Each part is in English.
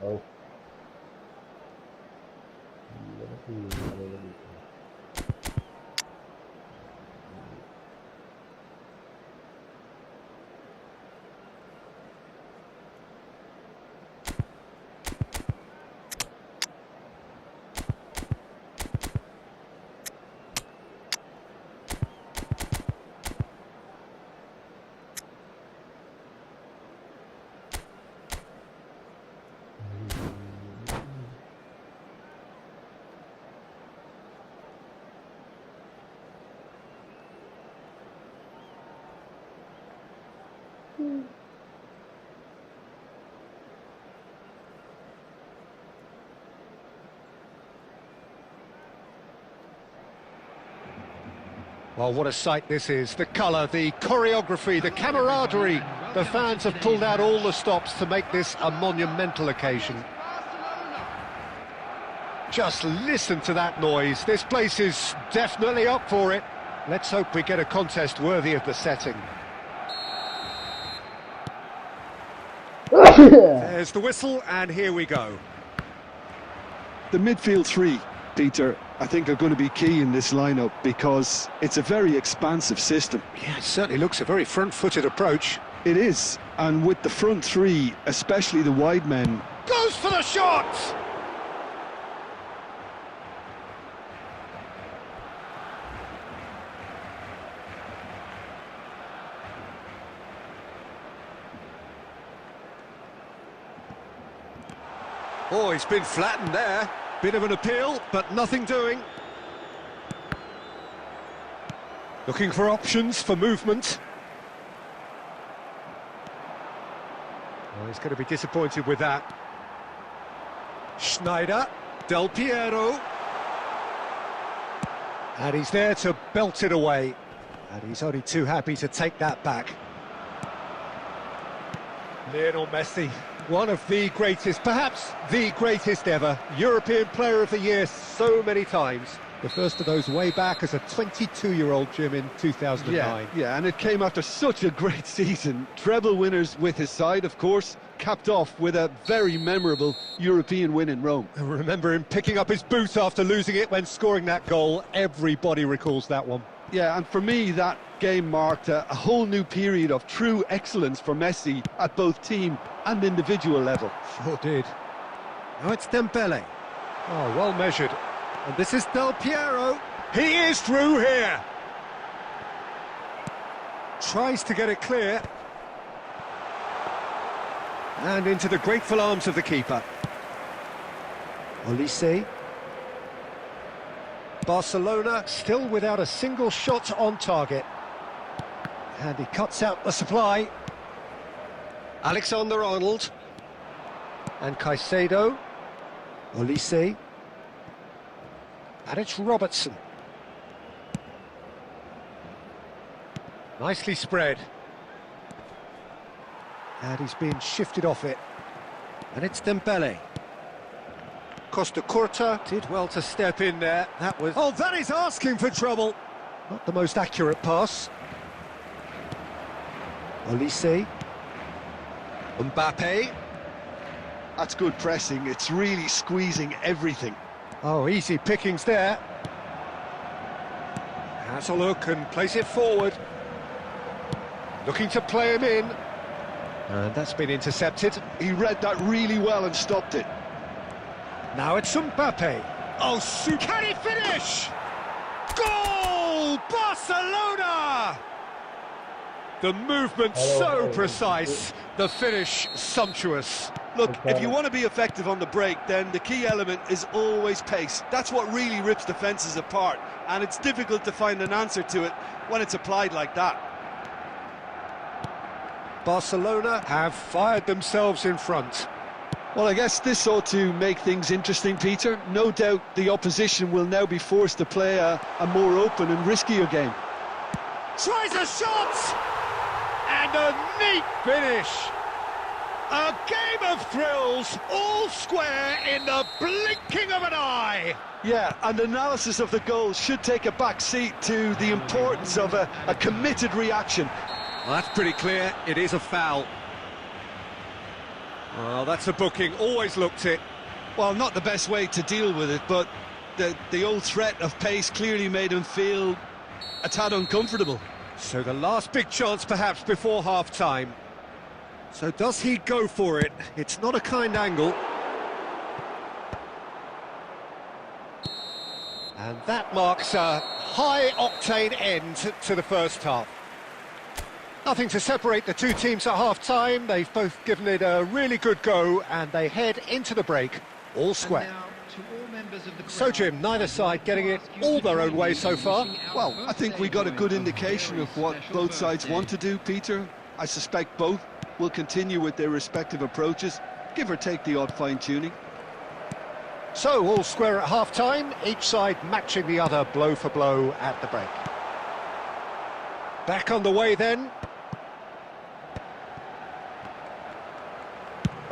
Oh. Well, what a sight this is. The colour, the choreography, the camaraderie. The fans have pulled out all the stops to make this a monumental occasion. Just listen to that noise. This place is definitely up for it. Let's hope we get a contest worthy of the setting. There's the whistle, and here we go. The midfield three, Peter, I think are going to be key in this lineup because it's a very expansive system. Yeah, it certainly looks a very front-footed approach. It is, and with the front three, especially the wide men... Goes for the shot! Oh, he's been flattened there. Bit of an appeal, but nothing doing. Looking for options for movement. Oh, he's going to be disappointed with that. Schneider, Del Piero. And he's there to belt it away. And he's only too happy to take that back. Lionel Messi, one of the greatest, perhaps the greatest ever, European Player of the Year so many times. The first of those way back as a 22-year-old, Jim, in 2009. Yeah, and it came after such a great season. Treble winners with his side, of course, capped off with a very memorable European win in Rome. I remember him picking up his boot after losing it when scoring that goal. Everybody recalls that one. Yeah, and for me, that game marked a whole new period of true excellence for Messi at both team and individual level. Sure did. Now it's Dembele. Oh, well measured. And this is Del Piero. He is through here. Tries to get it clear. And into the grateful arms of the keeper. Olise. Barcelona still without a single shot on target. And he cuts out the supply. Alexander-Arnold. And Caicedo. Olise. And it's Robertson. Nicely spread. And he's been shifted off it. And it's Dembele. Costa Curta did well to step in there. That was... Oh, that is asking for trouble. Not the most accurate pass. Olise. Mbappe. That's good pressing. It's really squeezing everything. Oh, easy pickings there. Has a look and plays it forward. Looking to play him in. And that's been intercepted. He read that really well and stopped it. Now it's Mbappe. Oh, shoot. Can he finish? Goal! Barcelona! The movement so precise, the finish sumptuous. Look, if you want to be effective on the break, then the key element is always pace. That's what really rips defences apart, and it's difficult to find an answer to it when it's applied like that. Barcelona have fired themselves in front. Well, I guess this ought to make things interesting, Peter. No doubt the opposition will now be forced to play a more open and riskier game. Tries a shot! And a neat finish! A game of thrills, all square in the blinking of an eye! Yeah, and analysis of the goal should take a back seat to the importance of a committed reaction. Well, that's pretty clear, it is a foul. Well, that's a booking, always looked it. Well, not the best way to deal with it, but the old threat of pace clearly made him feel a tad uncomfortable. So the last big chance perhaps before half-time. So does he go for it? It's not a kind angle. And that marks a high-octane end to the first half. Nothing to separate the two teams at half-time. They've both given it a really good go, and they head into the break, all square. So, Jim, neither side getting it all their own way so far. Well, I think we got a good indication of what both sides want to do, Peter. I suspect both will continue with their respective approaches, give or take the odd fine-tuning. So, all square at half-time, each side matching the other blow for blow at the break. Back on the way then.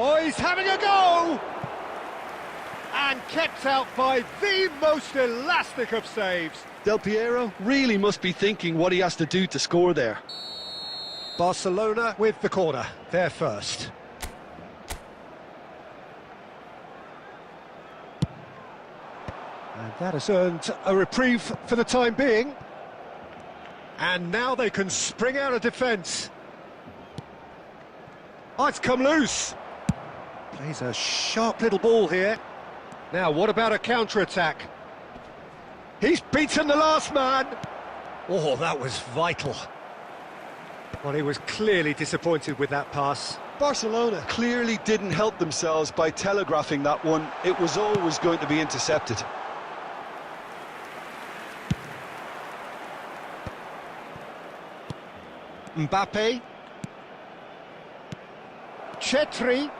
Oh, he's having a go! And kept out by the most elastic of saves. Del Piero really must be thinking what he has to do to score there. Barcelona with the corner, they're first. And that has earned a reprieve for the time being. And now they can spring out of defence. Oh, it's come loose. Plays a sharp little ball here. Now, what about a counter-attack? He's beaten the last man. Oh, that was vital. Well, he was clearly disappointed with that pass. Barcelona clearly didn't help themselves by telegraphing that one. It was always going to be intercepted. Mbappe. Chetri.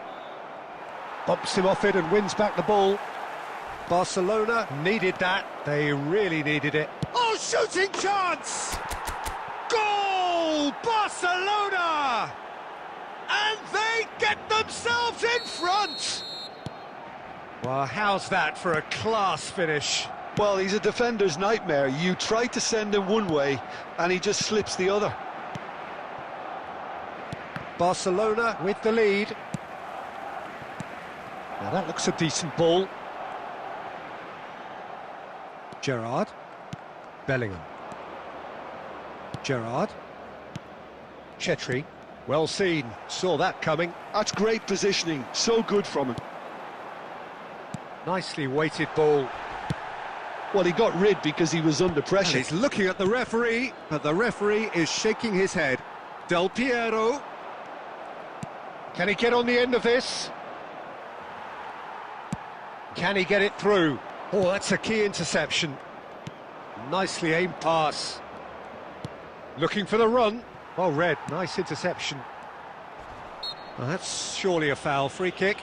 Bumps him off it and wins back the ball. Barcelona needed that. They really needed it. Oh, shooting chance! Goal! Barcelona! And they get themselves in front! Well, how's that for a class finish? Well, he's a defender's nightmare. You try to send him one way, and he just slips the other. Barcelona with the lead. Now that looks a decent ball. Gerrard. Bellingham. Gerrard. Chetri. Well seen. Saw that coming. That's great positioning. So good from him. Nicely weighted ball. Well, he got rid because he was under pressure. And he's looking at the referee, but the referee is shaking his head. Del Piero. Can he get on the end of this? Can he get it through? Oh, that's a key interception. Nicely aimed pass. Looking for the run. Oh, Red, nice interception. Well, that's surely a foul. Free kick.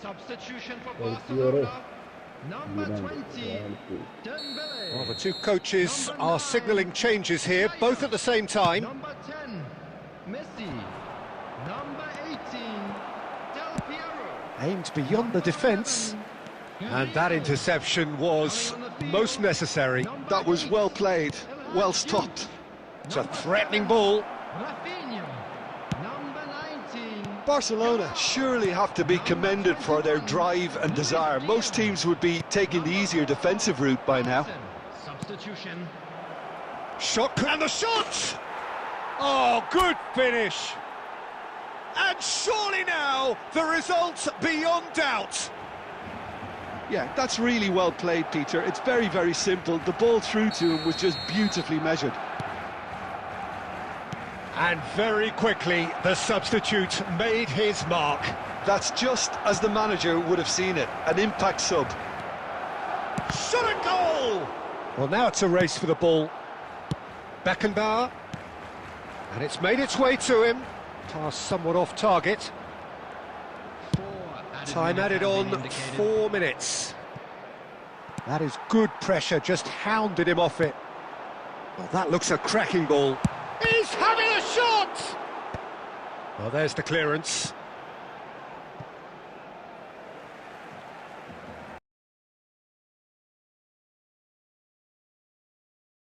Substitution for Barcelona. Number 20, Dembele. Well, the two coaches are signalling changes here, both at the same time. Number 10, Messi. Number 18, Del Piero. Aimed beyond the defence. And that interception was most necessary. That was well played, well stopped. It's a threatening ball. Rafinha. Number 19. Barcelona surely have to be commended for their drive and desire. Most teams would be taking the easier defensive route by now. Substitution. Shot, and the shot! Oh, good finish. And surely now, the result beyond doubt. Yeah, that's really well played, Peter. It's very, very simple. The ball through to him was just beautifully measured. And very quickly, the substitute made his mark. That's just as the manager would have seen it, an impact sub. Shot a goal! Well, now it's a race for the ball. Beckenbauer. And it's made its way to him. Pass somewhat off target. Time added on, 4 minutes. That is good pressure, just hounded him off it. Well, that looks a cracking ball. He's having a shot! Well, there's the clearance.